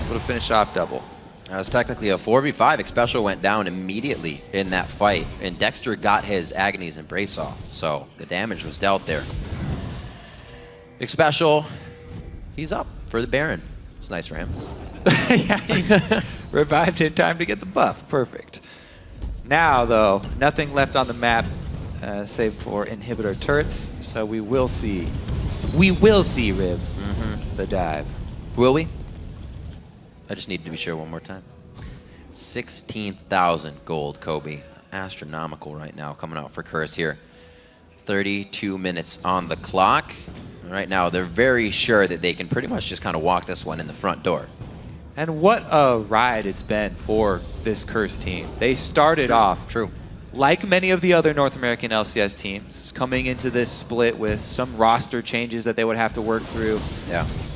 Able to finish off double. That was technically a 4v5. Special went down immediately in that fight, and Dexter got his Agony's Embrace off, so the damage was dealt there. Special, he's up for the Baron. It's nice for him. He revived in time to get the buff. Perfect. Now, though, nothing left on the map save for inhibitor turrets, so we will see Riv, the dive. Will we? I just need to be sure one more time. 16,000 gold, Kobe. Astronomical right now coming out for Curse here. 32 minutes on the clock. Right now, they're very sure that they can pretty much just kind of walk this one in the front door. And what a ride it's been for this Curse team. They started off, like many of the other North American LCS teams, coming into this split with some roster changes that they would have to work through.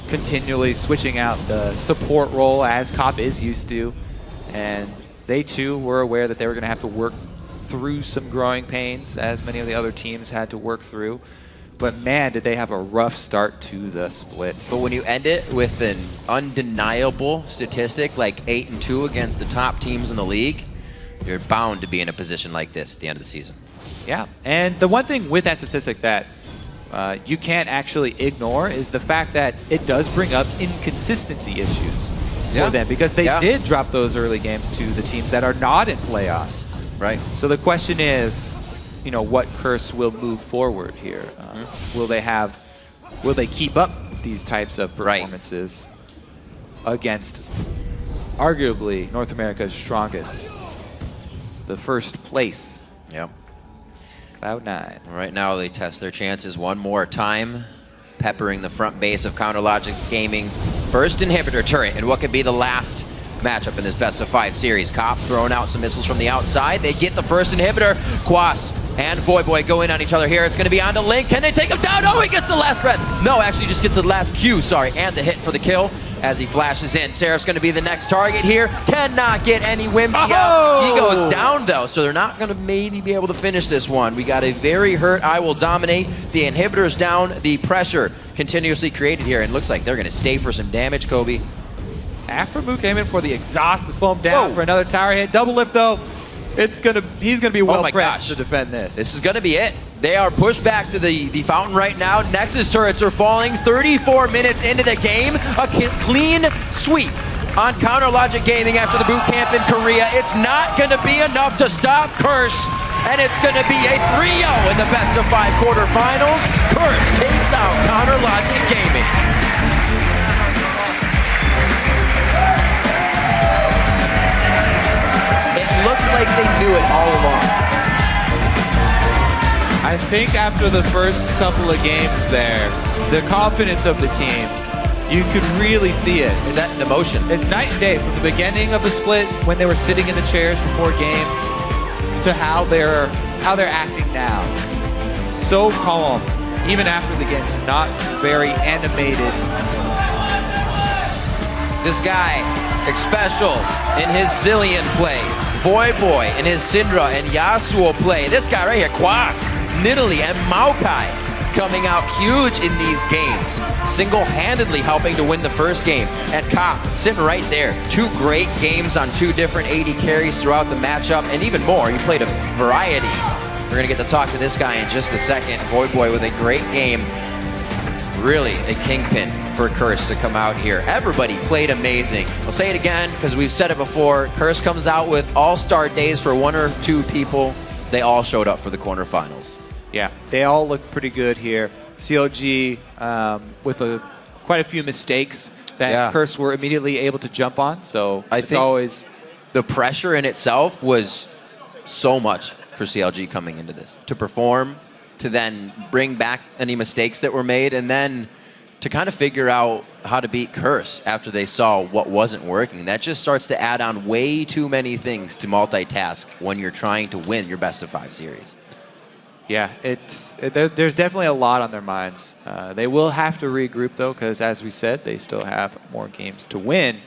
Continually switching out the support role as Cop is used to. And they too were aware that they were going to have to work through some growing pains, as many of the other teams had to work through. But man, did they have a rough start to the split. But when you end it with an undeniable statistic like 8-2 against the top teams in the league, you're bound to be in a position like this at the end of the season. Yeah, and the one thing with that statistic that you can't actually ignore is the fact that it does bring up inconsistency issues for them, because they did drop those early games to the teams that are not in playoffs. Right. So the question is, you know, what Curse will move forward here? Will they keep up these types of performances against arguably North America's strongest, the first place? Yep. Cloud9. Right now they test their chances one more time, peppering the front base of CounterLogic Gaming's first inhibitor turret and what could be the last matchup in this best-of-5 series. Cop throwing out some missiles from the outside. They get the first inhibitor. Quas and Boy go in on each other here. It's going to be on to Link. Can they take him down? Oh, he gets the last breath. No, actually just gets the last Q, sorry, and the hit for the kill as he flashes in. Seraph's going to be the next target here. Cannot get any whimsy out. He goes down, though, so they're not going to maybe be able to finish this one. We got a very hurt I Will Dominate. The inhibitor's down. The pressure continuously created here, and looks like they're going to stay for some damage, Kobe. Aframu came in for the exhaust to slow him down for another tower hit. Double lift, though. He's gonna be well pressed to defend this. This is gonna be it. They are pushed back to the fountain right now. Nexus turrets are falling. 34 minutes into the game. A clean sweep on CounterLogic Gaming after the boot camp in Korea. It's not gonna be enough to stop Curse. And it's gonna be a 3-0 in the best-of-5 quarterfinals. Curse takes out CounterLogic Gaming. Looks like they knew it all along. I think after the first couple of games there, the confidence of the team, you could really see it. Set into motion. It's night and day from the beginning of the split when they were sitting in the chairs before games to how they're acting now. So calm, even after the games, not very animated. This guy, special in his Zillion play. Boy in his Syndra and Yasuo play. This guy right here, Quas, Nidalee, and Maokai coming out huge in these games. Single-handedly helping to win the first game. And Cop sitting right there. 2 great games on 2 different AD carries throughout the matchup, and even more, he played a variety. We're gonna get to talk to this guy in just a second. Boy with a great game. Really a kingpin for Curse to come out here. Everybody played amazing. I'll say it again because we've said it before. Curse comes out with all-star days for 1 or 2 people. They all showed up for the quarterfinals. Yeah, they all look pretty good here. CLG with quite a few mistakes that Curse were immediately able to jump on. So I think always the pressure in itself was so much for CLG coming into this to perform, to then bring back any mistakes that were made, and then to kind of figure out how to beat Curse after they saw what wasn't working. That just starts to add on way too many things to multitask when you're trying to win your best-of-5 series. Yeah, there's definitely a lot on their minds. They will have to regroup, though, because as we said, they still have more games to win.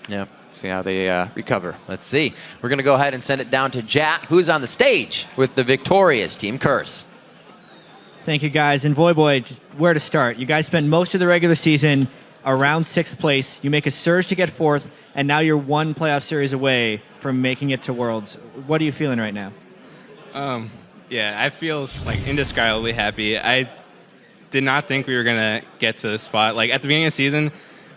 Yeah. See how they recover. Let's see. We're going to go ahead and send it down to Jat, who's on the stage with the victorious Team Curse. Thank you, guys. And Boy, just where to start? You guys spent most of the regular season around 6th place. You make a surge to get 4th, and now you're 1 playoff series away from making it to Worlds. What are you feeling right now? Yeah, I feel like indescribably happy. I did not think we were going to get to this spot. Like at the beginning of the season,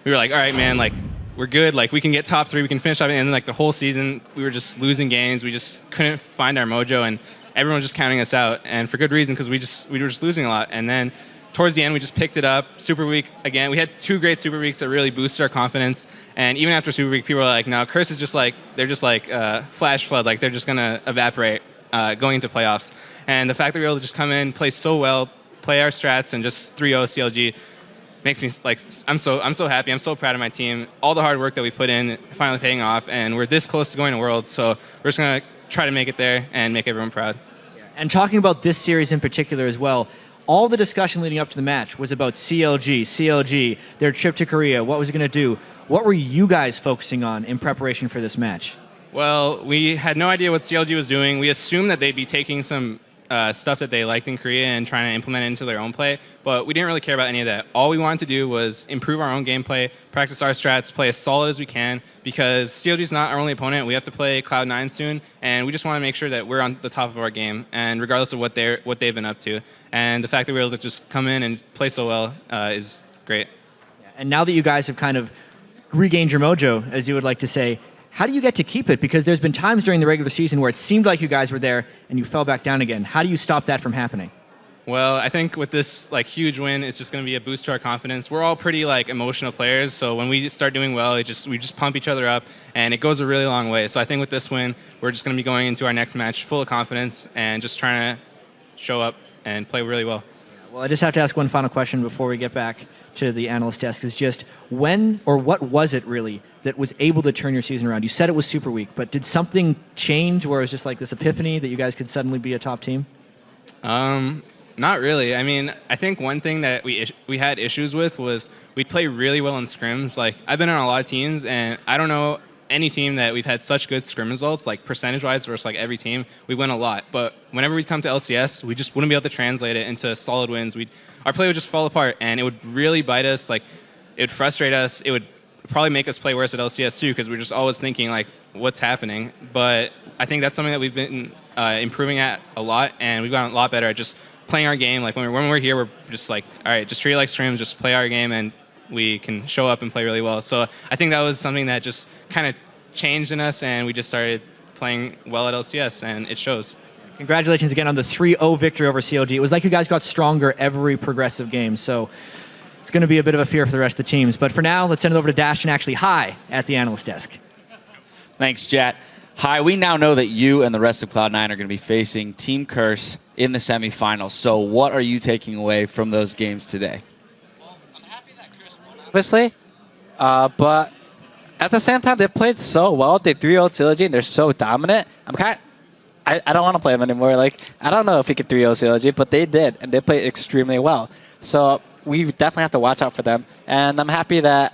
we were like, all right, man, like we're good. Like we can get top 3, we can finish top, and then like the whole season, we were just losing games. We just couldn't find our mojo, and everyone was just counting us out, and for good reason, because we were just losing a lot. And then towards the end, we just picked it up. Super Week again. We had 2 great Super Weeks that really boosted our confidence. And even after Super Week, people are like, "No, Curse is just like they're just like flash flood. Like they're just gonna evaporate going into playoffs." And the fact that we were able to just come in, play so well, play our strats, and just 3-0 CLG makes me like I'm so happy. I'm so proud of my team. All the hard work that we put in finally paying off, and we're this close to going to Worlds. So we're just gonna try to make it there and make everyone proud. And talking about this series in particular as well, all the discussion leading up to the match was about CLG, their trip to Korea, what was it going to do. What were you guys focusing on in preparation for this match? Well, we had no idea what CLG was doing. We assumed that they'd be taking some stuff that they liked in Korea and trying to implement it into their own play. But we didn't really care about any of that. All we wanted to do was improve our own gameplay, practice our strats, play as solid as we can, because CLG is not our only opponent. We have to play Cloud9 soon, and we just want to make sure that we're on the top of our game, and regardless of what they've been up to. And the fact that we were able to just come in and play so well is great. And now that you guys have kind of regained your mojo, as you would like to say, how do you get to keep it? Because there's been times during the regular season where it seemed like you guys were there and you fell back down again. How do you stop that from happening? Well, I think with this huge win, it's just going to be a boost to our confidence. We're all pretty emotional players, so when we start doing well, we just pump each other up, and it goes a really long way. So I think with this win, we're just going to be going into our next match full of confidence and just trying to show up and play really well. Well, I just have to ask one final question before we get back to the analyst desk, is just when or what was it really that was able to turn your season around? You said it was super weak, but did something change where it was just like this epiphany that you guys could suddenly be a top team? Not really. I mean, I think one thing that we had issues with was we'd play really well in scrims. I've been on a lot of teams, and I don't know any team that we've had such good scrim results, percentage-wise versus every team. We win a lot. But whenever we'd come to LCS, we just wouldn't be able to translate it into solid wins. Our play would just fall apart, and it would really bite us. It would frustrate us. It would probably make us play worse at LCS too, because we're just always thinking what's happening. But I think that's something that we've been improving at a lot, and we've gotten a lot better at just playing our game. When we're here, we're just all right, just treat it like scrims, just play our game, and we can show up and play really well. So I think that was something that just kind of changed in us, and we just started playing well at LCS, and it shows. Congratulations again on the 3-0 victory over CLG. It was like you guys got stronger every progressive game, so it's going to be a bit of a fear for the rest of the teams. But for now, let's send it over to Dash and actually Hi at the analyst desk. Thanks, Jet. Hi, we now know that you and the rest of Cloud9 are going to be facing Team Curse in the semifinals. So what are you taking away from those games today? Well, I'm happy that Chris won, obviously. But at the same time, they played so well. They 3-0'd CLG, and they're so dominant. I don't want to play them anymore. I don't know if he could 3-0 CLG, but they did, and they played extremely well. So we definitely have to watch out for them, and I'm happy that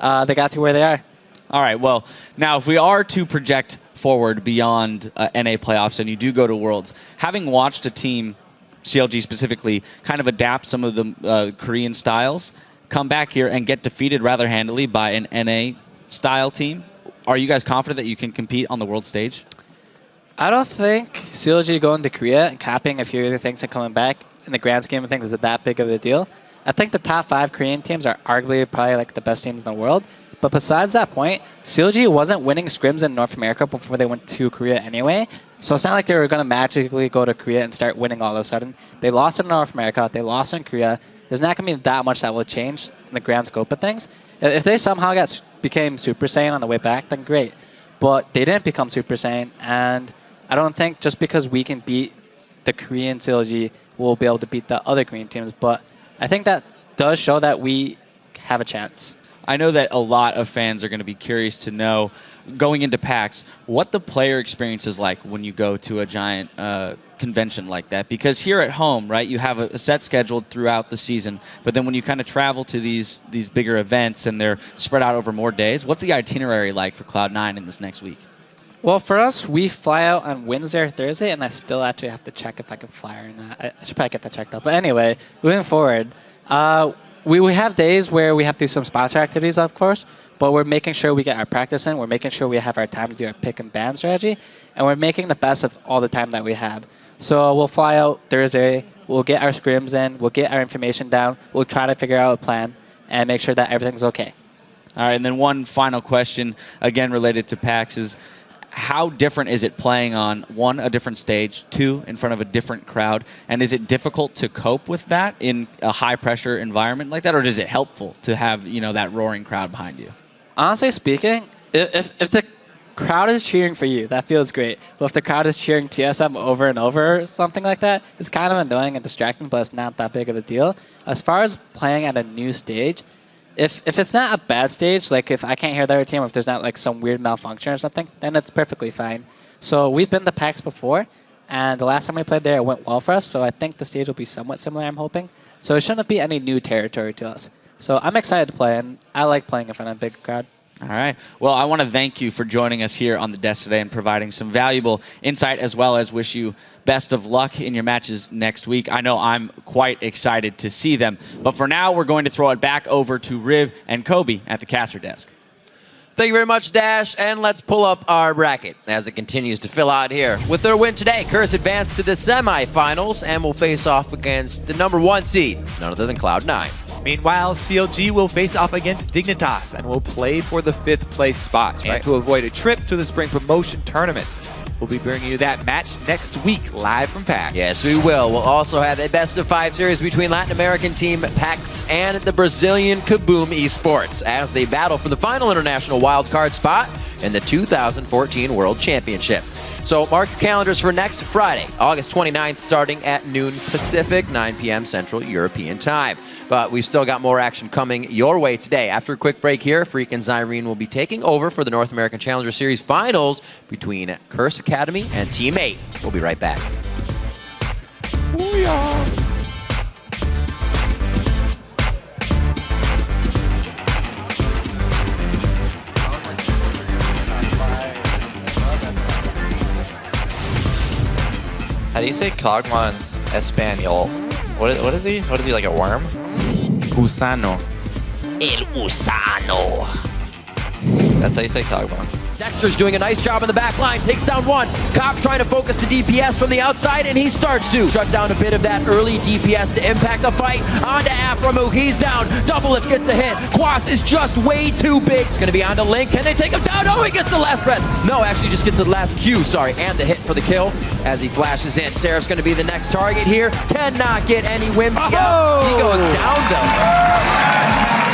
they got to where they are. All right, well, now if we are to project forward beyond NA playoffs and you do go to Worlds, having watched a team, CLG specifically, kind of adapt some of the Korean styles, come back here and get defeated rather handily by an NA-style team, are you guys confident that you can compete on the world stage? I don't think CLG going to Korea and copying a few other things and coming back in the grand scheme of things is that big of a deal. I think the top 5 Korean teams are arguably probably the best teams in the world. But besides that point, CLG wasn't winning scrims in North America before they went to Korea anyway. So it's not like they were going to magically go to Korea and start winning all of a sudden. They lost in North America. They lost in Korea. There's not going to be that much that will change in the grand scope of things. If they somehow became Super Saiyan on the way back, then great. But they didn't become Super Saiyan, and I don't think just because we can beat the Korean CLG, we'll be able to beat the other Korean teams. But I think that does show that we have a chance. I know that a lot of fans are going to be curious to know, going into PAX, what the player experience is like when you go to a giant convention like that. Because here at home, right, you have a set scheduled throughout the season, but then when you kind of travel to these bigger events and they're spread out over more days, what's the itinerary like for Cloud9 in this next week? Well, for us, we fly out on Wednesday or Thursday, and I still actually have to check if I can fly or not. I should probably get that checked out. But anyway, moving forward, we have days where we have to do some sponsor activities, of course, but we're making sure we get our practice in. We're making sure we have our time to do our pick and ban strategy, and we're making the best of all the time that we have. So we'll fly out Thursday. We'll get our scrims in. We'll get our information down. We'll try to figure out a plan and make sure that everything's okay. All right, and then one final question, again related to PAX, is how different is it playing on, 1, a different stage, 2, in front of a different crowd, and is it difficult to cope with that in a high-pressure environment like that, or is it helpful to have that roaring crowd behind you? Honestly speaking, if the crowd is cheering for you, that feels great. But if the crowd is cheering TSM over and over or something like that, it's kind of annoying and distracting, but it's not that big of a deal. As far as playing at a new stage, if it's not a bad stage, like if I can't hear the other team, or if there's not some weird malfunction or something, then it's perfectly fine. So we've been to PAX before, and the last time we played there, it went well for us. So I think the stage will be somewhat similar, I'm hoping. So it shouldn't be any new territory to us. So I'm excited to play, and I like playing in front of a big crowd. All right. Well, I want to thank you for joining us here on the desk today and providing some valuable insight, as well as wish you best of luck in your matches next week. I know I'm quite excited to see them. But for now, we're going to throw it back over to Riv and Kobe at the caster desk. Thank you very much, Dash, and let's pull up our bracket as it continues to fill out here. With their win today, Curse advanced to the semifinals and will face off against the #1 seed, none other than Cloud9. Meanwhile, CLG will face off against Dignitas and will play for the 5th place spot and right. to avoid a trip to the Spring Promotion Tournament. We'll be bringing you that match next week, live from PAX. Yes, we will. We'll also have a best-of-5 series between Latin American team PAX and the Brazilian Kaboom Esports as they battle for the final international wildcard spot in the 2014 World Championship. So mark your calendars for next Friday, August 29th, starting at noon Pacific, 9 p.m. Central European Time. But we've still got more action coming your way today. After a quick break here, Freak and Zyrene will be taking over for the North American Challenger Series finals between Curse Academy and Team 8. We'll be right back. How do you say Cogmon's Espanol? What is he? What is he, like a worm? Gusano. El Usano. That's how you say Cogmon. Dexter's doing a nice job in the back line, takes down one. Cop trying to focus the DPS from the outside, and he starts to shut down a bit of that early DPS to impact the fight. On to Aframu, he's down. Double Lift gets the hit. Quas is just way too big. It's going to be on to Link. Can they take him down? Oh, he gets the last breath. No, actually just gets the last Q, sorry, and the hit for the kill as he flashes in. Seraph's going to be the next target here. Cannot get any whims. He goes down though.